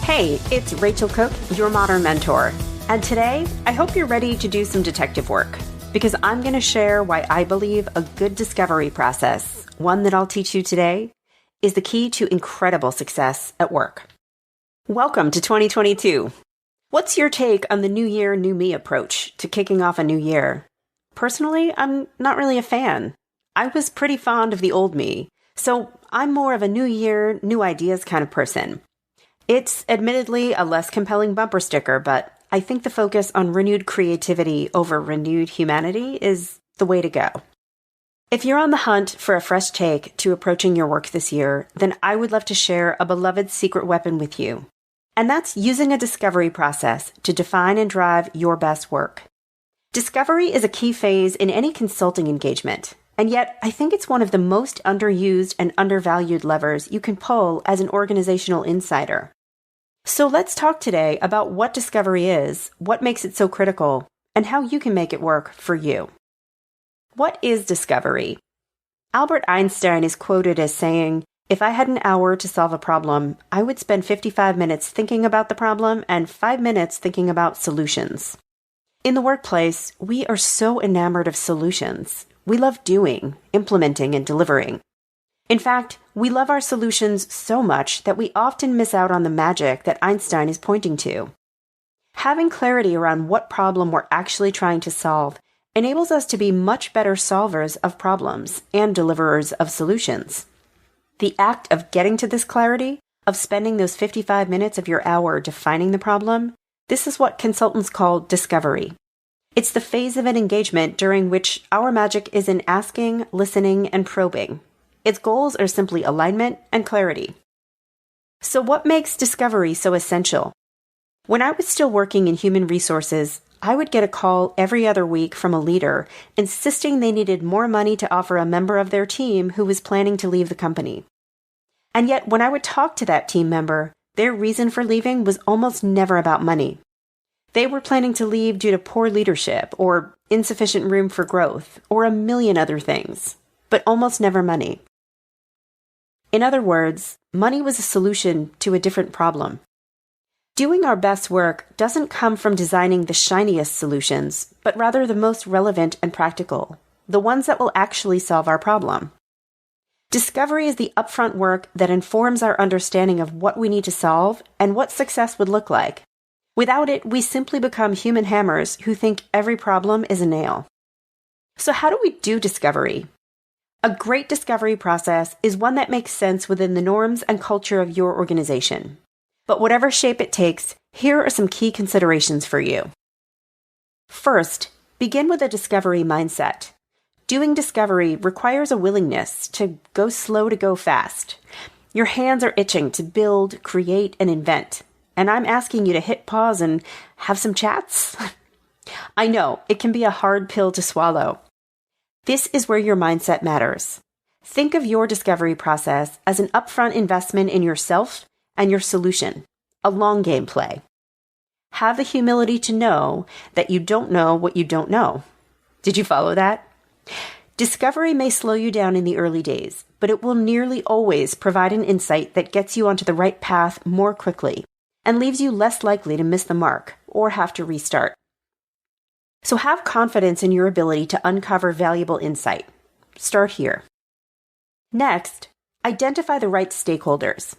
Hey, it's Rachel Cooke, your modern mentor. And today, I hope you're ready to do some detective work because I'm going to share why I believe a good discovery process, one that I'll teach you today, is the key to incredible success at work. Welcome to 2022. What's your take on the new year, new me approach to kicking off a new year? Personally, I'm not really a fan. I was pretty fond of the old me, so I'm more of a new year, new ideas kind of person. It's admittedly a less compelling bumper sticker, but I think the focus on renewed creativity over renewed humanity is the way to go. If you're on the hunt for a fresh take to approaching your work this year, then I would love to share a beloved secret weapon with you. And that's using a discovery process to define and drive your best work. Discovery is a key phase in any consulting engagement, and yet I think it's one of the most underused and undervalued levers you can pull as an organizational insider. So let's talk today about what discovery is, what makes it so critical, and how you can make it work for you. What is discovery? Albert Einstein is quoted as saying, "If I had an hour to solve a problem, I would spend 55 minutes thinking about the problem and 5 minutes thinking about solutions." In the workplace, we are so enamored of solutions. We love doing, implementing, and delivering. In fact, we love our solutions so much that we often miss out on the magic that Einstein is pointing to. Having clarity around what problem we're actually trying to solve enables us to be much better solvers of problems and deliverers of solutions. The act of getting to this clarity, of spending those 55 minutes of your hour defining the problem, this is what consultants call discovery. It's the phase of an engagement during which our magic is in asking, listening, and probing. Its goals are simply alignment and clarity. So what makes discovery so essential? When I was still working in human resources, I would get a call every other week from a leader insisting they needed more money to offer a member of their team who was planning to leave the company. And yet, when I would talk to that team member, their reason for leaving was almost never about money. They were planning to leave due to poor leadership or insufficient room for growth or a million other things, but almost never money. In other words, money was a solution to a different problem. Doing our best work doesn't come from designing the shiniest solutions, but rather the most relevant and practical, the ones that will actually solve our problem. Discovery is the upfront work that informs our understanding of what we need to solve and what success would look like. Without it, we simply become human hammers who think every problem is a nail. So how do we do discovery? A great discovery process is one that makes sense within the norms and culture of your organization. But whatever shape it takes, here are some key considerations for you. First, begin with a discovery mindset. Doing discovery requires a willingness to go slow to go fast. Your hands are itching to build, create, and invent. And I'm asking you to hit pause and have some chats? I know, it can be a hard pill to swallow. This is where your mindset matters. Think of your discovery process as an upfront investment in yourself and your solution, a long game play. Have the humility to know that you don't know what you don't know. Did you follow that? Discovery may slow you down in the early days, but it will nearly always provide an insight that gets you onto the right path more quickly and leaves you less likely to miss the mark or have to restart. So have confidence in your ability to uncover valuable insight. Start here. Next, identify the right stakeholders.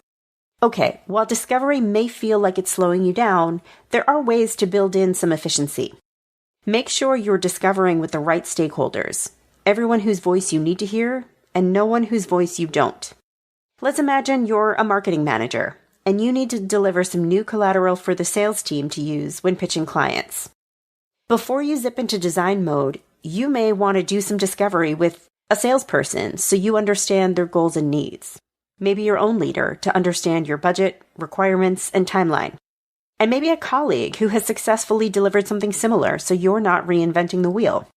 Okay, while discovery may feel like it's slowing you down, there are ways to build in some efficiency. Make sure you're discovering with the right stakeholders, everyone whose voice you need to hear and no one whose voice you don't. Let's imagine you're a marketing manager and you need to deliver some new collateral for the sales team to use when pitching clients. Before you zip into design mode, you may want to do some discovery with a salesperson so you understand their goals and needs. Maybe your own leader to understand your budget, requirements, and timeline. And maybe a colleague who has successfully delivered something similar so you're not reinventing the wheel.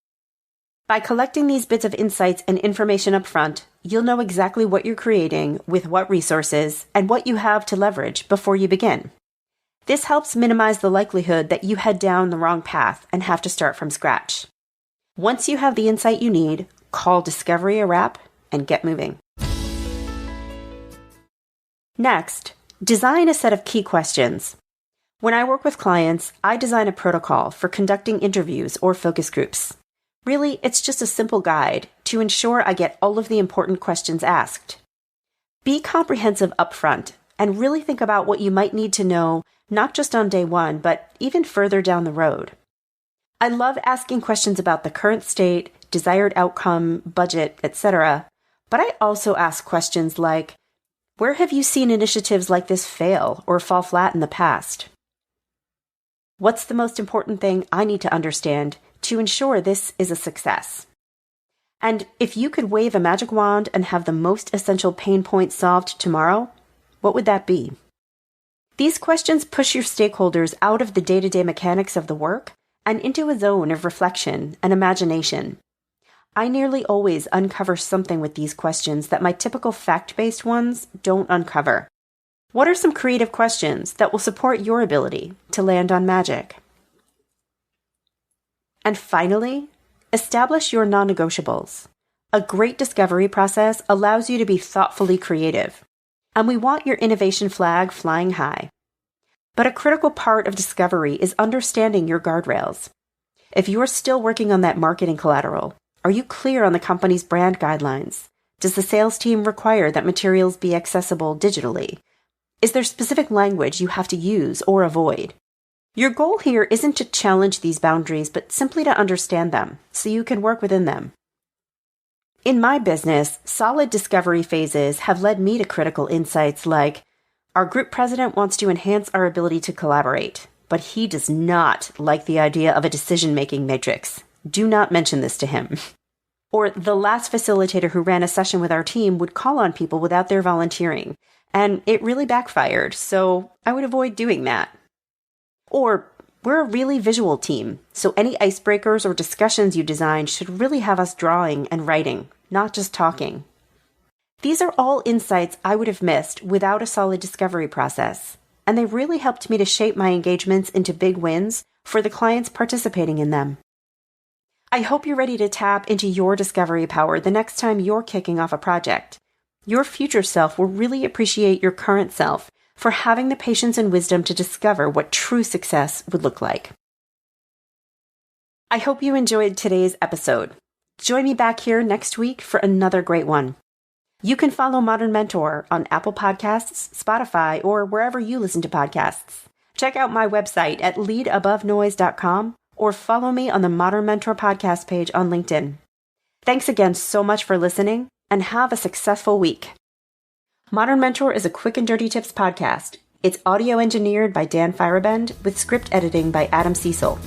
By collecting these bits of insights and information up front, you'll know exactly what you're creating, with what resources, and what you have to leverage before you begin. This helps minimize the likelihood that you head down the wrong path and have to start from scratch. Once you have the insight you need, call discovery a wrap and get moving. Next, Design a set of key questions. When I work with clients, I design a protocol for conducting interviews or focus groups. Really, it's just a simple guide to ensure I get all of the important questions asked. Be comprehensive upfront and really think about what you might need to know, not just on day one, but even further down the road. I love asking questions about the current state, desired outcome, budget, etc. But I also ask questions like, where have you seen initiatives like this fail or fall flat in the past? What's the most important thing I need to understand to ensure this is a success? And if you could wave a magic wand and have the most essential pain point solved tomorrow, what would that be? These questions push your stakeholders out of the day-to-day mechanics of the work and into a zone of reflection and imagination. I nearly always uncover something with these questions that my typical fact-based ones don't uncover. What are some creative questions that will support your ability to land on magic? And finally, establish your non-negotiables. A great discovery process allows you to be thoughtfully creative, and we want your innovation flag flying high. But a critical part of discovery is understanding your guardrails. If you are still working on that marketing collateral, are you clear on the company's brand guidelines? Does the sales team require that materials be accessible digitally? Is there specific language you have to use or avoid? Your goal here isn't to challenge these boundaries, but simply to understand them so you can work within them. In my business, solid discovery phases have led me to critical insights like, our group president wants to enhance our ability to collaborate, but he does not like the idea of a decision-making matrix. Do not mention this to him. Or the last facilitator who ran a session with our team would call on people without their volunteering, and it really backfired, so I would avoid doing that. Or, we're a really visual team, so any icebreakers or discussions you design should really have us drawing and writing, not just talking. These are all insights I would have missed without a solid discovery process, and they really helped me to shape my engagements into big wins for the clients participating in them. I hope you're ready to tap into your discovery power the next time you're kicking off a project. Your future self will really appreciate your current self for having the patience and wisdom to discover what true success would look like. I hope you enjoyed today's episode. Join me back here next week for another great one. You can follow Modern Mentor on Apple Podcasts, Spotify, or wherever you listen to podcasts. Check out my website at leadabovenoise.com or follow me on the Modern Mentor podcast page on LinkedIn. Thanks again so much for listening, and have a successful week. Modern Mentor is a quick and dirty tips podcast. It's audio engineered by Dan Firabend with script editing by Adam Cecil.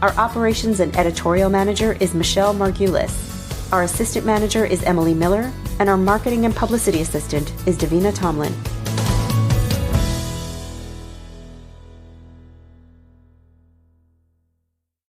Our operations and editorial manager is Michelle Margulis. Our assistant manager is Emily Miller, and our marketing and publicity assistant is Davina Tomlin.